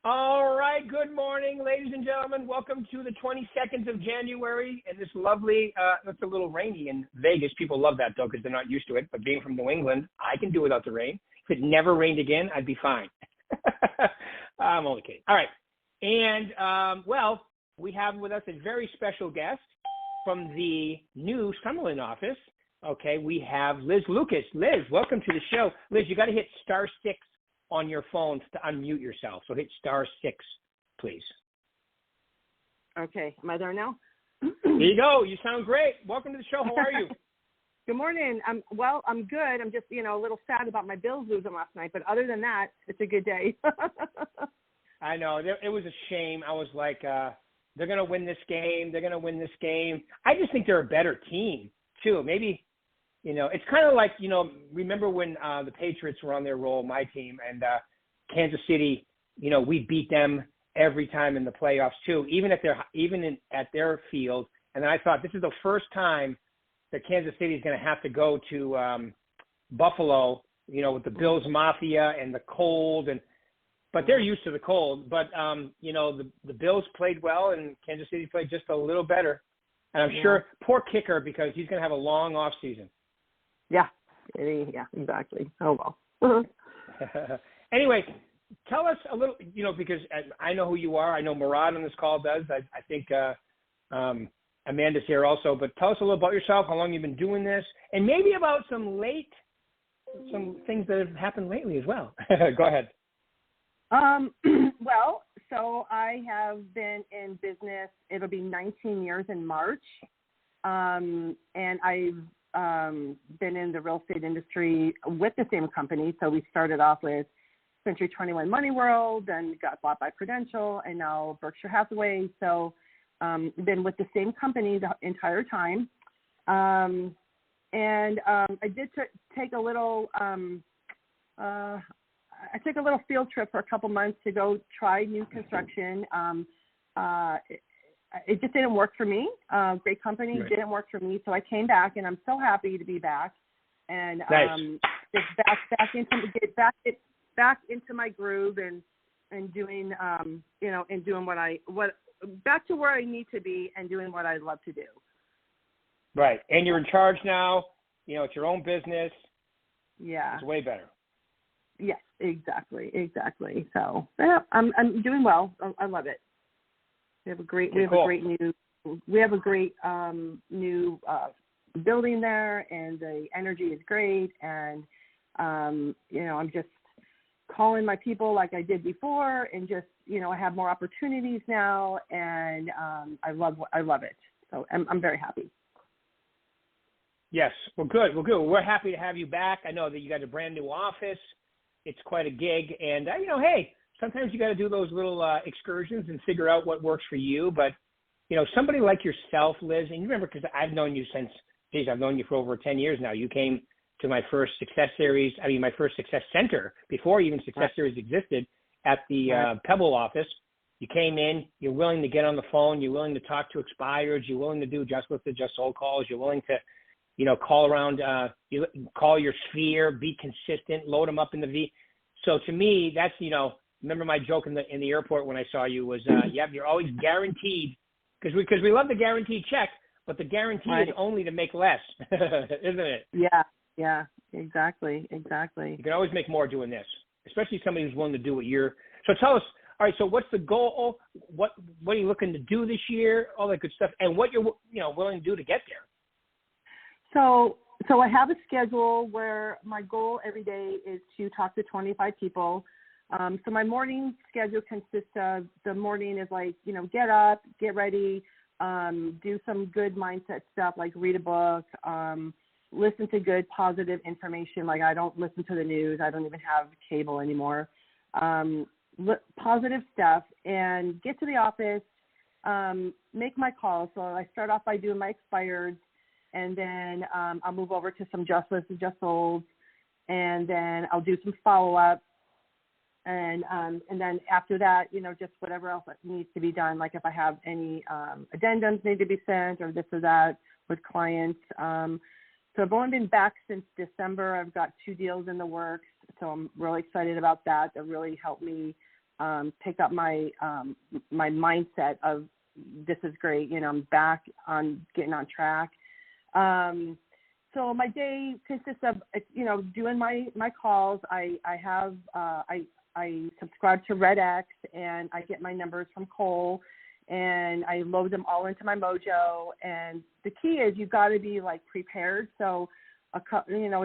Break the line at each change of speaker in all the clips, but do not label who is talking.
All right. Good morning, ladies and gentlemen. Welcome to the 22nd of January and this lovely, it's a little rainy in Vegas. People love that, though, because they're not used to it. But being from New England, I can do without the rain. If it never rained again, I'd be fine. I'm only kidding. All right. And, well, we have with us a very special guest from the new Summerlin office. Okay, we have Liz Lucas. Liz, welcome to the show. Liz, you got to hit *6 on your phone to unmute yourself. So hit *6, please.
Okay, am I there now?
There you go. You sound great. Welcome to the show. How are you?
Good morning. I'm good. I'm just, a little sad about my Bills losing last night, but other than that, it's a good day.
I know. It was a shame. I was like, they're going to win this game. They're going to win this game. I just think they're a better team, too. Maybe, it's kind of like, remember when the Patriots were on their roll, my team, and Kansas City, we beat them every time in the playoffs, too, even at their field. And then I thought, this is the first time that Kansas City is going to have to go to Buffalo, with the Bills Mafia and the cold, but they're used to the cold. But the Bills played well, and Kansas City played just a little better. And I'm sure, poor kicker, because he's going to have a long off season.
Yeah, exactly. Oh well.
Anyway, tell us a little, because I know who you are. I know Murad on this call does. I think. Amanda's here also, but tell us a little about yourself, how long you've been doing this, and maybe about some things that have happened lately as well. Go ahead.
Well, so I have been in business, it'll be 19 years in March, and I've been in the real estate industry with the same company. So we started off with Century 21 Money World, then got bought by Prudential, and now Berkshire Hathaway. So been with the same company the entire time. And I did take a little, I took a little field trip for a couple months to go try new construction. It just didn't work for me. Great company, right. Didn't work for me. So I came back, and I'm so happy to be back. And
nice.
Just back into my groove and doing, and doing what back to where I need to be and doing what I love to do.
Right. And you're in charge now. It's your own business.
Yeah.
It's way better.
Yes, exactly. So yeah, I'm doing well. I love it. We have a great new building there, and the energy is great. And I'm just calling my people like I did before, and just I have more opportunities now, and I love it. So I'm very happy.
Yes, well, good. We're happy to have you back. I know that you got a brand new office. It's quite a gig, and hey, sometimes you got to do those little excursions and figure out what works for you. But somebody like yourself, Liz, and you remember, because I've known you I've known you for over 10 years now. You came to my first Success Center before even Success Series existed at the Pebble office. You came in, you're willing to get on the phone, you're willing to talk to expireds, you're willing to do just listed, just sold calls, you're willing to, call around, you call your sphere, be consistent, load them up in the V. So to me, that's, remember my joke in the airport when I saw you was, you're always guaranteed, because we love the guaranteed check, but the guarantee is only to make less, isn't it?
Yeah, exactly. You
can always make more doing this, especially somebody who's willing to do what you're. So tell us, all right, so what's the goal? What are you looking to do this year? All that good stuff, and what you're willing to do to get there.
So I have a schedule where my goal every day is to talk to 25 people. So my morning schedule consists of, the morning is like, get up, get ready, do some good mindset stuff like read a book, listen to good positive information. Like I don't listen to the news. I don't even have cable anymore. Positive stuff, and get to the office, make my calls. So I start off by doing my expireds, and then I'll move over to some just listed, just sold, and then I'll do some follow-up. And then after that, just whatever else needs to be done, like if I have any addendums need to be sent or this or that with clients. So I've only been back since December. I've got 2 deals in the works, so I'm really excited about that. That really helped me pick up my my mindset of this is great. You know, I'm back on getting on track. So my day consists of, you know, doing my calls. I subscribe to Red X, and I get my numbers from Cole, and I load them all into my Mojo. And the key is you've got to be like prepared. So a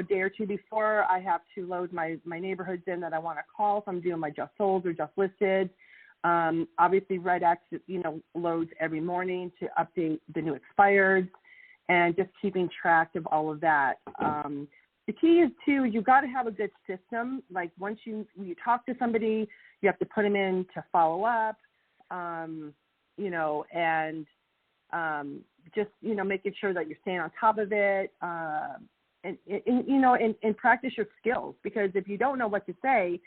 day or two before, I have to load my neighborhoods in that I want to call if I'm doing my just sold or just listed. Obviously, Red X, you know, loads every morning to update the new expireds, and just keeping track of all of that. The key is, too, you've got to have a good system. Like once you talk to somebody, you have to put them in to follow up, you know, and just, you know, making sure that you're staying on top of it, and you know, and practice your skills. Because if you don't know what to say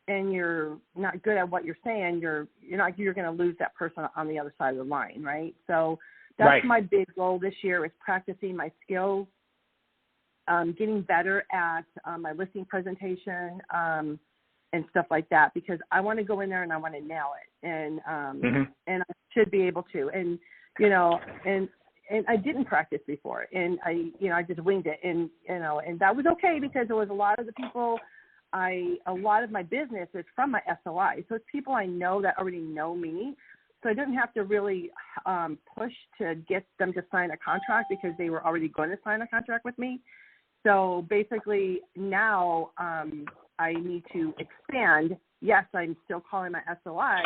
and you're not good at what you're saying, you're going to lose that person on the other side of the line, right? So that's right. My big goal this year is practicing my skills, getting better at my listing presentation and stuff like that, because I want to go in there and I want to nail it, and and I should be able to, and you know, and I didn't practice before, and I just winged it, and you know, and that was okay, because there was a lot of the people. A lot of my business is from my SOI, so it's people I know that already know me. So I didn't have to really push to get them to sign a contract, because they were already going to sign a contract with me. So basically now I need to expand. Yes, I'm still calling my SOI,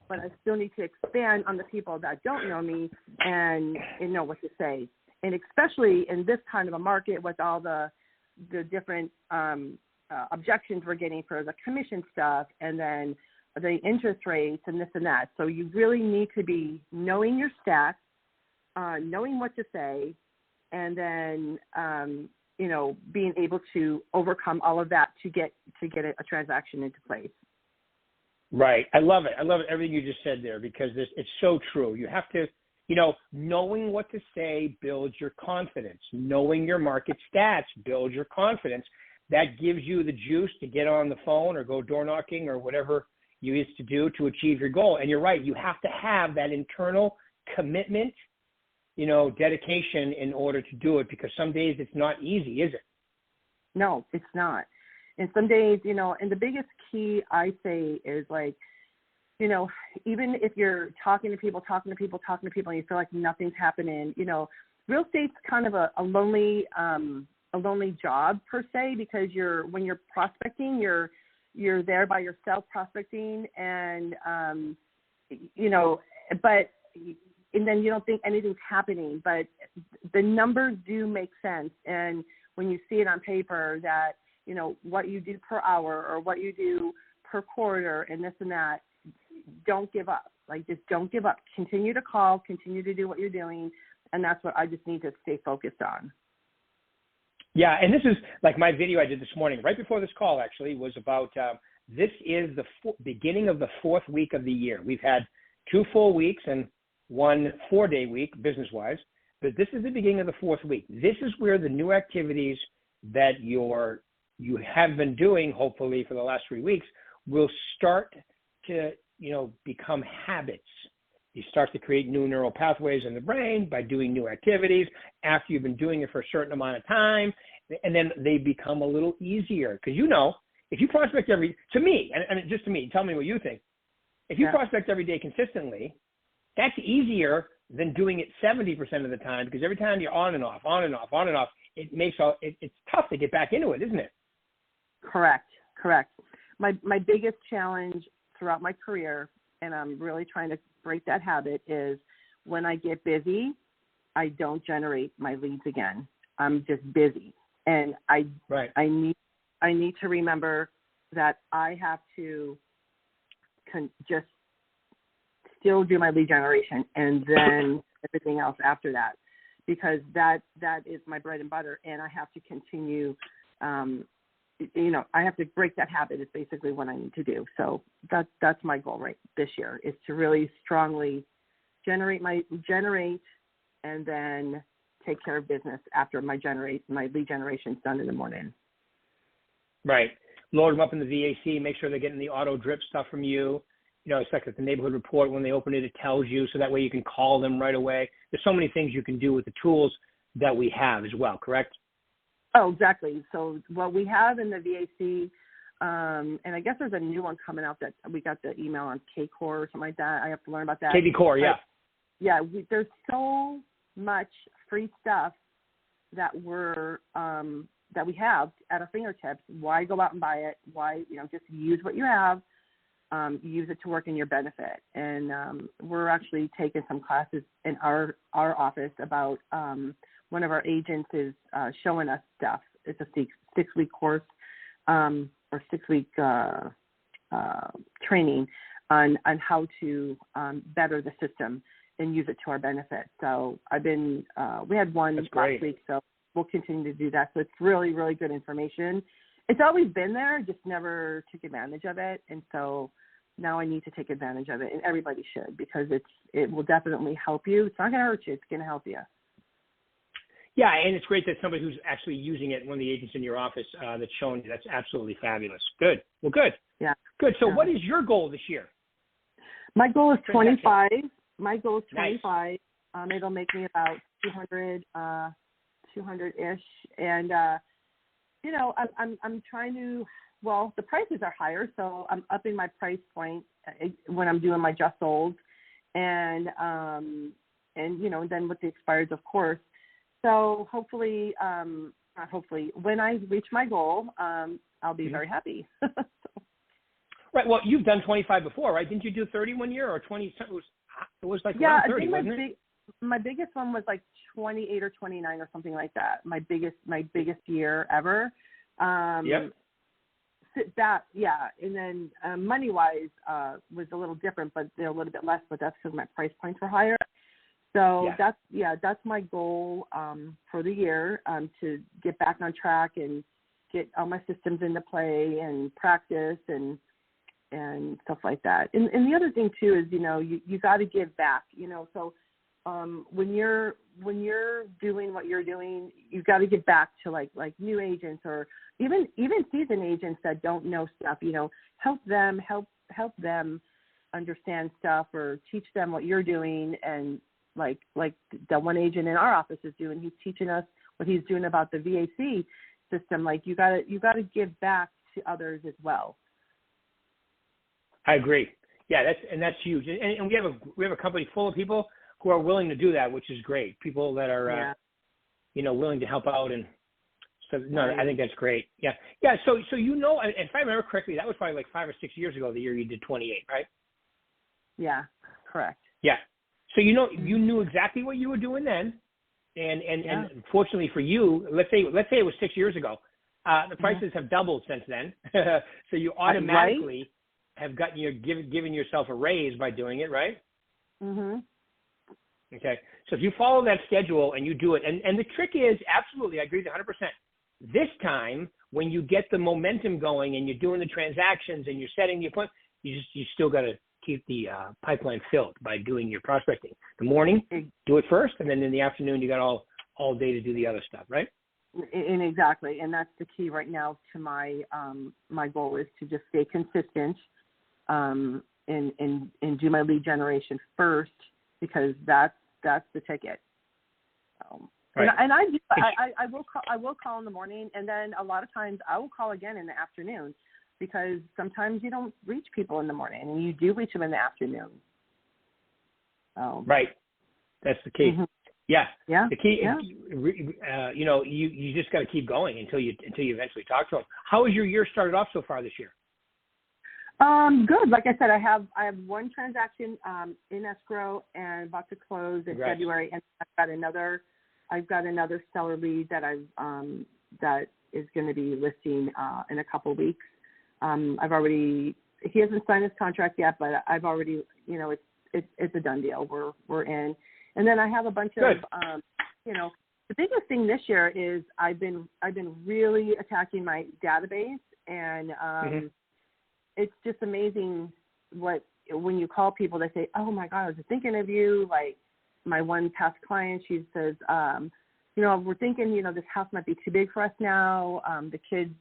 but I still need to expand on the people that don't know me and know what to say. And especially in this kind of a market with all the different objections we're getting for the commission stuff, and then the interest rates and this and that. So you really need to be knowing your stats, knowing what to say, and then, you know, being able to overcome all of that to get a transaction into place.
Right. I love it. I love everything you just said there, because it's so true. You have to, you know, knowing what to say builds your confidence. Knowing your market stats builds your confidence. That gives you the juice to get on the phone or go door knocking or whatever you used to do to achieve your goal. And you're right, you have to have that internal commitment, you know, dedication in order to do it, because some days it's not easy, is it?
No, it's not. And some days, you know, and the biggest key I say is, like, you know, even if you're talking to people, and you feel like nothing's happening, you know, real estate's kind of a lonely job per se, because when you're prospecting, you're there by yourself prospecting, and you know, and then you don't think anything's happening, but the numbers do make sense. And when you see it on paper that, you know, what you do per hour or what you do per quarter and this and that, don't give up. Like, just don't give up. Continue to call, continue to do what you're doing, and that's what I just need to stay focused on.
Yeah, and this is like my video I did this morning, right before this call actually, was about this is the beginning of the fourth week of the year. We've had 2 full weeks and 1 4-day week business-wise, but this is the beginning of the fourth week. This is where the new activities that you have been doing, hopefully for the last 3 weeks, will start to, you know, become habits. You start to create new neural pathways in the brain by doing new activities after you've been doing it for a certain amount of time, and then they become a little easier. Because, you know, if you prospect to me, tell me what you think. If you prospect every day consistently, that's easier than doing it 70% of the time, because every time you're on and off, it's tough to get back into it, isn't it?
Correct. My biggest challenge throughout my career, and I'm really trying to break that habit, is when I get busy, I don't generate my leads again. I'm just busy, and I need to remember that I have to just still do my lead generation and then everything else after that, because that is my bread and butter, and I have to continue. You know, I have to break that habit is basically what I need to do. So that's my goal this year, is to really strongly generate and then take care of business after my lead generation is done in the morning.
Right. Load them up in the VAC, make sure they're getting the auto drip stuff from you, it's like the neighborhood report. When they open it, it tells you, so that way you can call them right away. There's so many things you can do with the tools that we have as well, correct?
Oh, exactly. So what we have in the VAC, and I guess there's a new one coming out that we got the email on K-Core or something like that. I have to learn about that.
KB Core, yeah.
There's so much free stuff that that we have at our fingertips. Why go out and buy it? Why, just use what you have, use it to work in your benefit. And we're actually taking some classes in our office about one of our agents is showing us stuff. It's a 6-week course or 6-week training on how to better the system and use it to our benefit. So we had one last week, so we'll continue to do that. So it's really, really good information. It's always been there, just never took advantage of it. And so now I need to take advantage of it, and everybody should, because it will definitely help you. It's not going to hurt you. It's going to help you.
Yeah, and it's great that somebody who's actually using it, one of the agents in your office that's showing you. That's absolutely fabulous. Good. Well, good.
Yeah.
Good. So what is your goal this year?
My goal is 25. My goal is 25.
Nice.
It'll make me about 200-ish. And, I'm trying to, the prices are higher, so I'm upping my price point when I'm doing my just sold. And then with the expireds, of course. So hopefully, when I reach my goal, I'll be very happy.
Right. Well, you've done 25 before, right? Didn't you do 30 one year or 20? It was like around 30, wasn't it?
My biggest one was like 28 or 29 or something like that. My biggest year ever.
Yep.
And then money-wise was a little different, but they're a little bit less. But that's because my price points were higher. So that's my goal for the year, to get back on track and get all my systems into play and practice and stuff like that. And the other thing too is, you got to give back, so when you're doing what you're doing, you've got to give back to like new agents or even seasoned agents that don't know stuff, help them understand stuff or teach them what you're doing. And like the one agent in our office is doing, he's teaching us what he's doing about the VAC system. Like you got to give back to others as well.
I agree. Yeah, that's huge. And we have a company full of people who are willing to do that, which is great. People that are willing to help out, and so I think that's great. Yeah. So if I remember correctly, that was probably like 5 or 6 years ago, the year you did 28, right?
Yeah, correct.
Yeah. So you knew exactly what you were doing then, and fortunately for you, let's say it was 6 years ago, the prices have doubled since then. So you automatically have given yourself a raise by doing it, right?
Mm-hmm.
Okay. So if you follow that schedule and you do it, and the trick is, absolutely, I agree with 100%. This time, when you get the momentum going and you're doing the transactions and you're setting the appointment, you still got to keep the pipeline filled by doing your prospecting. The morning, do it first, and then in the afternoon, you got all day to do the other stuff, right?
And exactly, and that's the key right now to my my goal is to just stay consistent, and do my lead generation first, because that's the ticket.
Right.
And I will call in the morning, and then a lot of times I will call again in the afternoon, because sometimes you don't reach people in the morning, and you do reach them in the afternoon.
Right. That's the key.
Mm-hmm.
Yeah.
Yeah.
The key,
yeah.
You just got to keep going until you eventually talk to them. How has your year started off so far this year?
Good. Like I said, I have one transaction in escrow and about to close in February, and I've got another seller lead that that is going to be listing in a couple of weeks. He hasn't signed his contract yet, but I've already, it's a done deal. We're in. And then I have a bunch of, the biggest thing this year is I've been really attacking my database, and it's just amazing when you call people, they say, "Oh my God, I was just thinking of you." Like my one past client, she says, we're thinking, this house might be too big for us now. The kids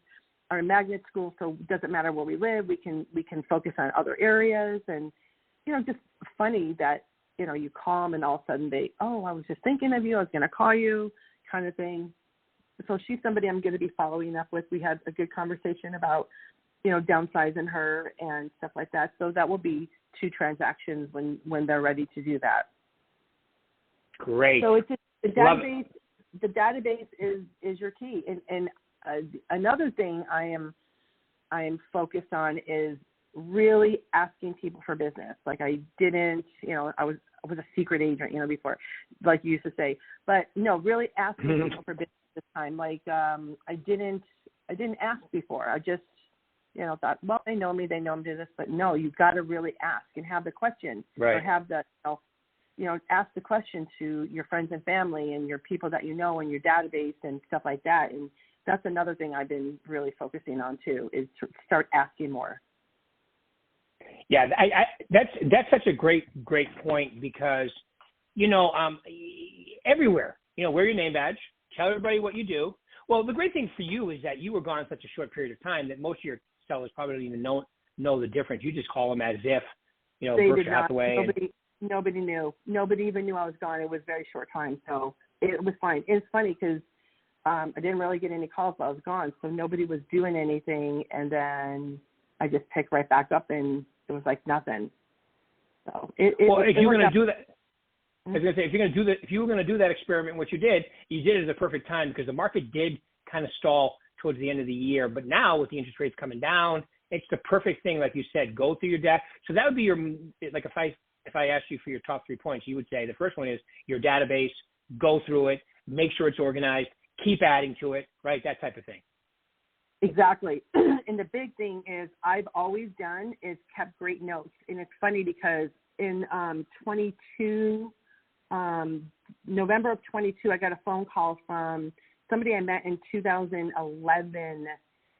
are in magnet school, so it doesn't matter where we live. We can focus on other areas. And, just funny that, you call them and all of a sudden I was just thinking of you. I was going to call you kind of thing. So she's somebody I'm going to be following up with. We had a good conversation about, downsizing her and stuff like that. So that will be 2 transactions when they're ready to do that.
Great.
So it's the database. The database is your key. And another thing I am focused on is really asking people for business. Like I didn't, I was a secret agent, before, like you used to say. But no, really asking people for business this time. Like I didn't ask before. I just, thought, well, they know me, do this. But no, you've got to really ask and have the question,
right.
or have the, ask the question to your friends and family and your people that you know in your database and stuff like that. And that's another thing I've been really focusing on too, is to start asking more.
Yeah, that's such a great point because, everywhere, wear your name badge, tell everybody what you do. Well, the great thing for you is that you were gone such a short period of time that most of your sellers probably don't even know the difference. You just call them as if, Berkshire Hathaway.
Nobody knew. Nobody even knew I was gone. It was a very short time, so it was fine. It's funny because I didn't really get any calls while I was gone, so nobody was doing anything, and then I just picked right back up, and it was like nothing. So if you're going to do that, I was going to say, if you were going to do that experiment, what you did it at the perfect time because the market did kind of stall towards the end of the year. But now with the interest rates coming down, it's the perfect thing, like you said, go through your debt. So that would be like if I asked you for your top 3 points, you would say the first one is your database, go through it, make sure it's organized, keep adding to it, right? That type of thing. Exactly. And the big thing is I've always done is kept great notes. And it's funny because in November of 22, I got a phone call from somebody I met in 2011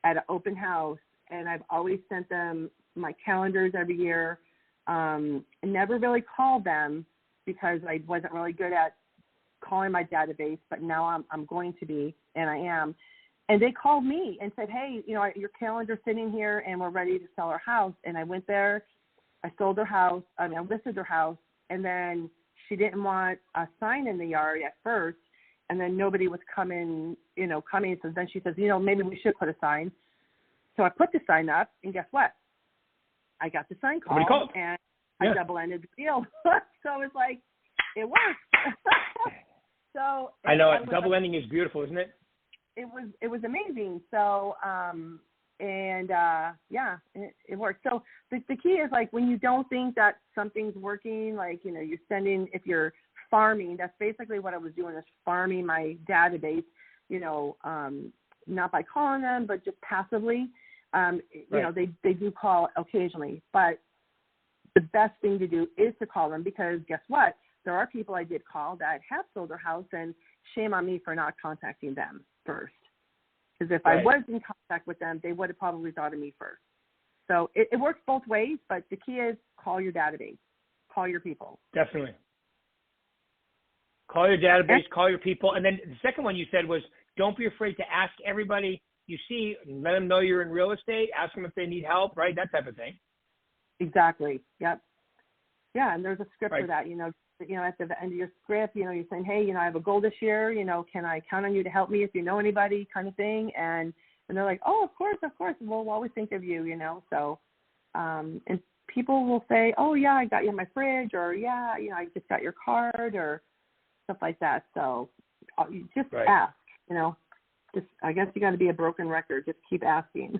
at an open house. And I've always sent them my calendars every year. I never really called them because I wasn't really good at calling my database, but now I'm going to be, and I am. And they called me and said, hey, your calendar's sitting here and we're ready to sell our house. And I went there, I sold her house, I listed her house, and then she didn't want a sign in the yard at first, and then nobody was coming. So then she says, maybe we should put a sign. So I put the sign up, and guess what? I got the sign call, and I double-ended the deal. So it's like, it worked. So
I know double-ending is beautiful, isn't it?
It was amazing. So it worked. So the key is like when you don't think that something's working, like you're sending, if you're farming, that's basically what I was doing, is farming my database. Not by calling them, but just passively.
Right.
They do call occasionally, but the best thing to do is to call them because guess what? There are people I did call that have sold their house, and shame on me for not contacting them first. Because if I was in contact with them, they would have probably thought of me first. So it works both ways, but the key is call your database, call your people.
Definitely. Call your database, call your people. And then the second one you said was don't be afraid to ask everybody you see, let them know you're in real estate, ask them if they need help, right? That type of thing.
Exactly. Yep. Yeah, and there's a script
right.
for that, at the end of your script, you're saying, hey, I have a goal this year, can I count on you to help me if you know anybody, kind of thing. And they're like, oh, of course. We'll always think of you, So, and people will say, oh yeah, I got you in my fridge, or yeah, I just got your card, or stuff like that. So you just ask, just, I guess you got to be a broken record. Just keep asking.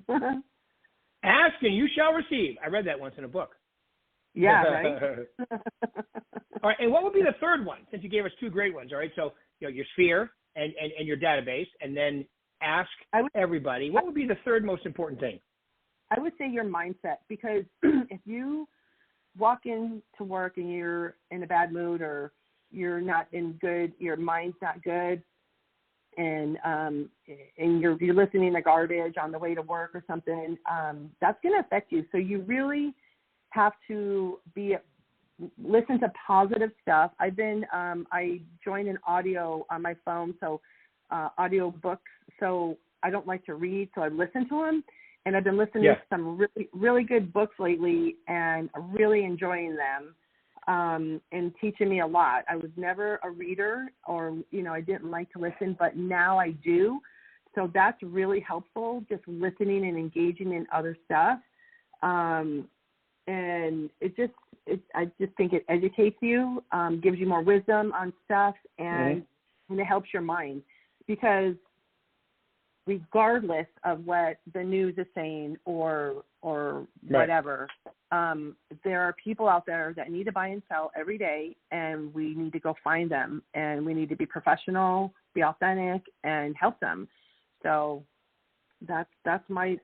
Ask and you shall receive. I read that once in a book.
Yeah, right.
All right, and what would be the third one, since you gave us 2 great ones, all right? So, your sphere and your database, and then ask everybody. What would be the third most important thing?
I would say your mindset, because if you walk into work and you're in a bad mood or you're not in good, your mind's not good, and you're listening to garbage on the way to work or something, that's going to affect you. So you really have to listen to positive stuff. I joined an audio on my phone, so audio books. So I don't like to read, so I listen to them. And I've been listening
Yeah.
to some really, really good books lately, and really enjoying them, and teaching me a lot. I was never a reader, or, I didn't like to listen, but now I do. So that's really helpful, just listening and engaging in other stuff. And I just think it educates you, gives you more wisdom on stuff, and it helps your mind, because regardless of what the news is saying or whatever, there are people out there that need to buy and sell every day, and we need to go find them, and we need to be professional, be authentic, and help them. So that's my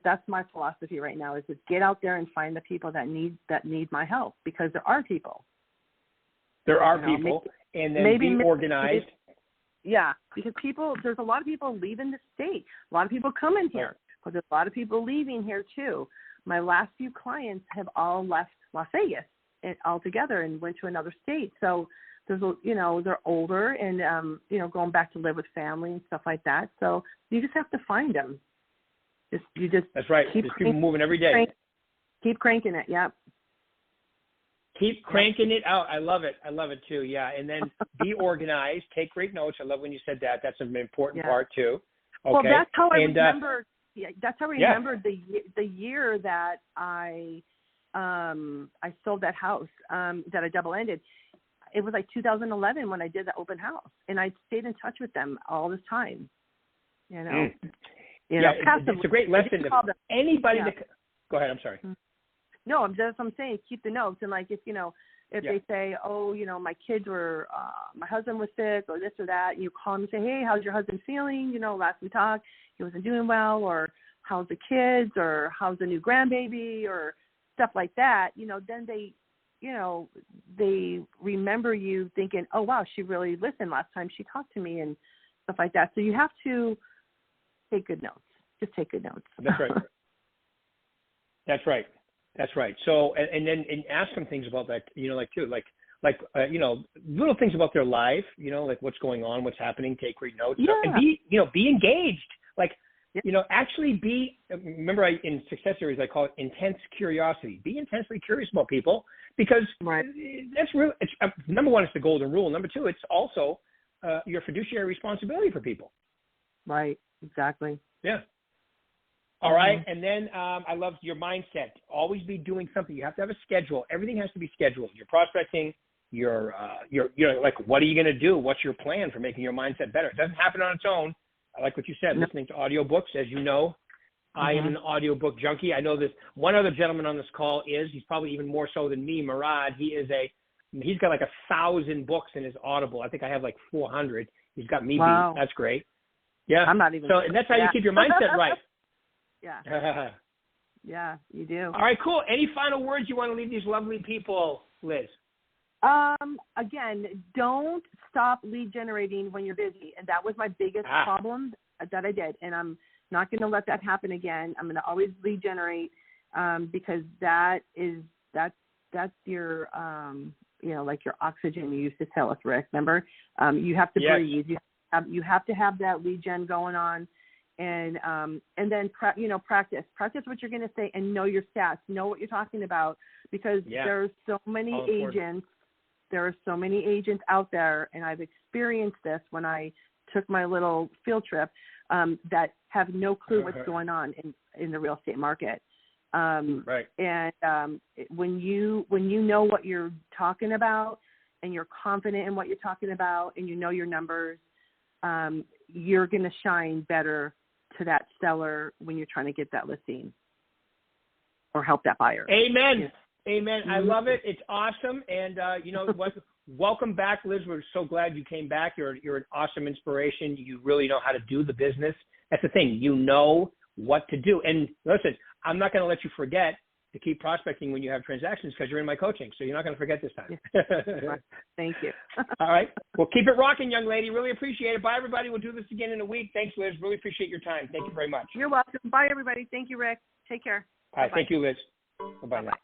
philosophy right now, is to get out there and find the people that need my help, because there are people.
There are people, and then be organized.
Yeah, because there's a lot of people leaving the state. A lot of people coming here, but there's a lot of people leaving here too. My last few clients have all left Las Vegas altogether and went to another state. So there's, they're older and, going back to live with family and stuff like that. So you just have to find them.
That's right. There's people moving every day.
Keep cranking it. Yep.
Keep cranking it out. I love it. I love it too. Yeah. And then be organized. Take great notes. I love when you said that. That's an important part too. Okay.
Well, that's how I remembered. That's how I remembered the year that I sold that house that I double-ended. It was like 2011 when I did the open house, and I stayed in touch with them all this time.
It's a great lesson. Anybody that go ahead. I'm sorry.
No, that's what I'm saying. Keep the notes, and like if they say, oh, my kids were, my husband was sick, or this or that, you call them and say, hey, how's your husband feeling? Last we talked, he wasn't doing well, or how's the kids, or how's the new grandbaby, or stuff like that. Then they remember you, thinking, oh wow, she really listened last time she talked to me, and stuff like that. So you have to take good notes. Just take good notes.
That's right. That's right. That's right. So, and then ask them things about that, little things about their life, like what's going on, what's happening, take great notes.
Yeah.
And be engaged. Actually be, remember in Success Series, I call it intense curiosity. Be intensely curious about people, because that's real. It's, number one, it's the golden rule. Number two, it's also your fiduciary responsibility for people.
Right. Exactly.
Yeah. All right. And then I love your mindset. Always be doing something. You have to have a schedule. Everything has to be scheduled. You're prospecting. You're like, what are you going to do? What's your plan for making your mindset better? It doesn't happen on its own. I like what you said, listening to audiobooks. As you know, I am an audiobook junkie. I know this one other gentleman on this call he's probably even more so than me, Murad. He's got like 1,000 books in his Audible. I think I have like 400. He's got me beat. That's great. Yeah.
I'm not even.
So, and that's how you keep your mindset right.
Yeah. Yeah, you do.
All right, cool. Any final words you want to leave these lovely people, Liz?
Again, don't stop lead generating when you're busy. And that was my biggest problem that I did. And I'm not going to let that happen again. I'm going to always lead generate, because that's your, like your oxygen you used to tell us, Rick, remember? You have to breathe. You have to have that lead gen going on. And then, practice what you're going to say, and know your stats, know what you're talking about, because there are so many agents. There are so many agents out there, and I've experienced this when I took my little field trip, that have no clue what's going on in the real estate market.
Right.
And when you know what you're talking about, and you're confident in what you're talking about, and you know your numbers, you're going to shine better to that seller when you're trying to get that listing or help that buyer.
Amen. Yes. Amen. I love it. It's awesome. And welcome back, Liz. We're so glad you came back. You're an awesome inspiration. You really know how to do the business. That's the thing. You know what to do. And listen, I'm not going to let you forget to keep prospecting when you have transactions, because you're in my coaching. So you're not going to forget this time.
Thank you.
All right. Well, keep it rocking, young lady. Really appreciate it. Bye, everybody. We'll do this again in a week. Thanks, Liz. Really appreciate your time. Thank you very much.
You're welcome. Bye, everybody. Thank you, Rick. Take care.
All right.
Bye-bye.
Thank you, Liz. Bye-bye now.